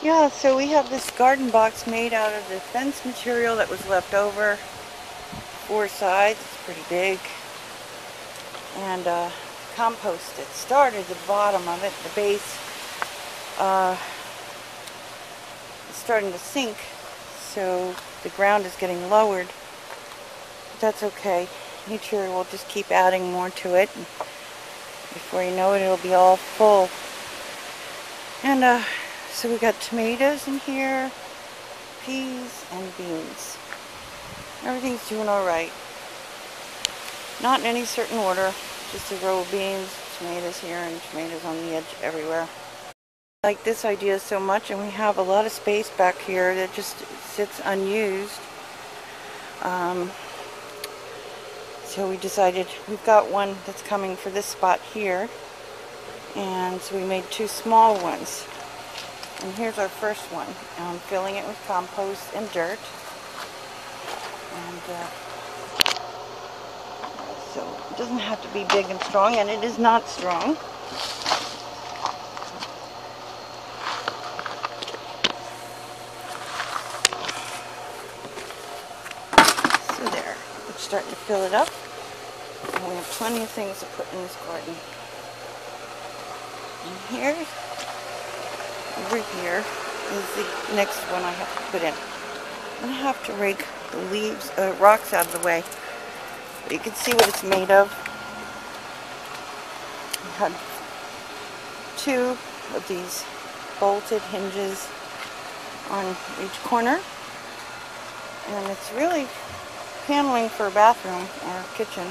Yeah, so we have this garden box made out of the fence material that was left over. 4 sides, it's pretty big. And compost it. Started at the bottom of it, the base. It's starting to sink, so the ground is getting lowered. But that's okay. Nature will just keep adding more to it. And before you know it, it'll be all full. And so we got tomatoes in here, peas, and beans. Everything's doing alright. Not in any certain order, just a row of beans, tomatoes here, and tomatoes on the edge everywhere. I like this idea so much, and we have a lot of space back here that just sits unused. So we decided, we've got one that's coming for this spot here, and so we made 2 small ones. And here's our first one. I'm filling it with compost and dirt. And so it doesn't have to be big and strong, and it is not strong. So there, we're starting to fill it up. And we have plenty of things to put in this garden. And here, over here, is the next one I have to put in. I'm going to have to rake the leaves, rocks out of the way. But you can see what it's made of. I had 2 of these bolted hinges on each corner. And it's really paneling for a bathroom or a kitchen.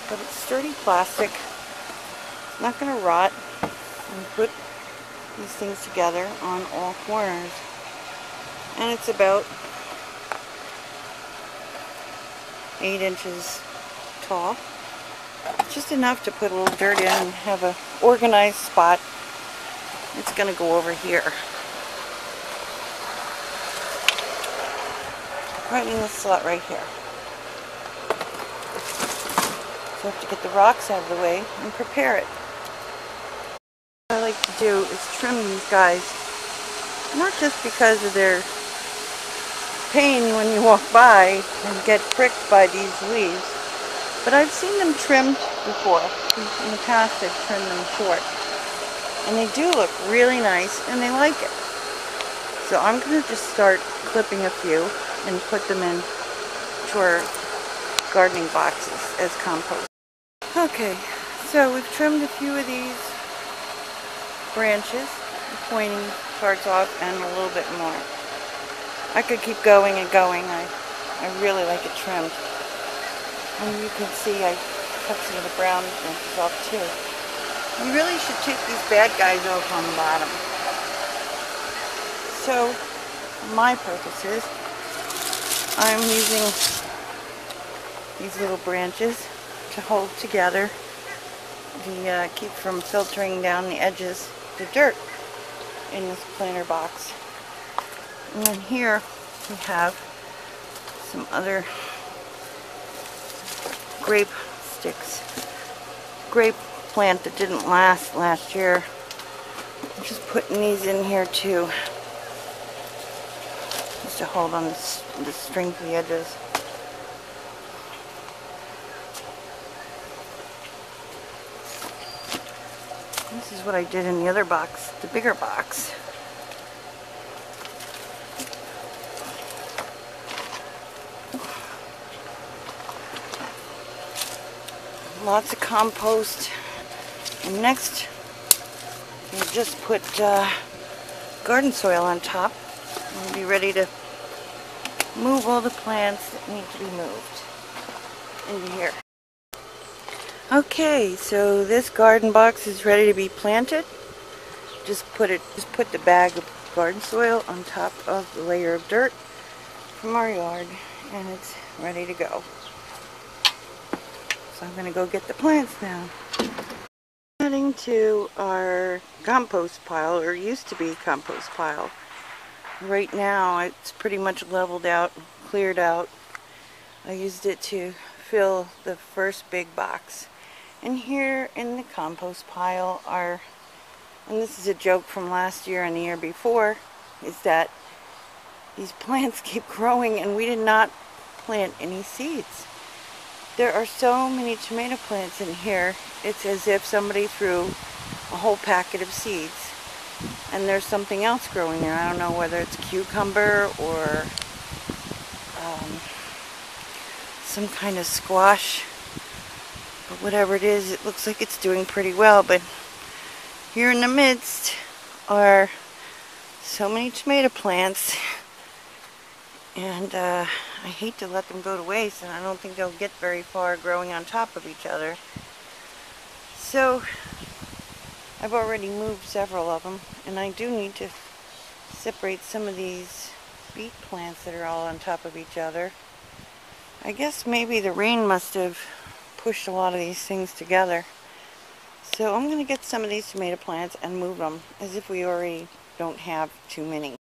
But it's sturdy plastic. It's not going to rot. And put these things together on all corners. And it's about 8 inches tall. Just enough to put a little dirt in and have an organized spot. It's going to go over here. Right in this slot right here. So I have to get the rocks out of the way and prepare it. What I like to do is trim these guys, not just because of their pain when you walk by and get pricked by these leaves, but I've seen them trimmed before. In the past I've trimmed them short. And they do look really nice, and they like it. So I'm going to just start clipping a few and put them in to our gardening boxes as compost. Okay, so we've trimmed a few of these branches, the pointy parts off, and a little bit more. I could keep going and going. I really like it trimmed. And you can see I cut some of the brown branches off too. You really should take these bad guys off on the bottom. So, for my purposes, I'm using these little branches to hold together the keep from filtering down the edges, the dirt in this planter box. And then here we have some other grape sticks. Grape plant that didn't last last year. I'm just putting these in here too, just to hold on the string to the edges. This is what I did in the other box, the bigger box. Lots of compost. And next, we'll just put garden soil on top. We'll be ready to move all the plants that need to be moved into here. Okay, so this garden box is ready to be planted. Just put the bag of garden soil on top of the layer of dirt from our yard, and it's ready to go. So I'm going to go get the plants now. Heading to our compost pile, or used to be compost pile. Right now it's pretty much leveled out, cleared out. I used it to fill the first big box. And here in the compost pile are and this is a joke from last year and the year before, is that these plants keep growing and we did not plant any seeds. There are so many tomato plants in here, it's as if somebody threw a whole packet of seeds. And there's something else growing there. I don't know whether it's cucumber or some kind of squash. But whatever it is, it looks like it's doing pretty well. But here in the midst are so many tomato plants. And I hate to let them go to waste, and I don't think they'll get very far growing on top of each other. So I've already moved several of them, and I do need to separate some of these beet plants that are all on top of each other. I guess maybe the rain must have pushed a lot of these things together. So I'm going to get some of these tomato plants and move them as if we already don't have too many.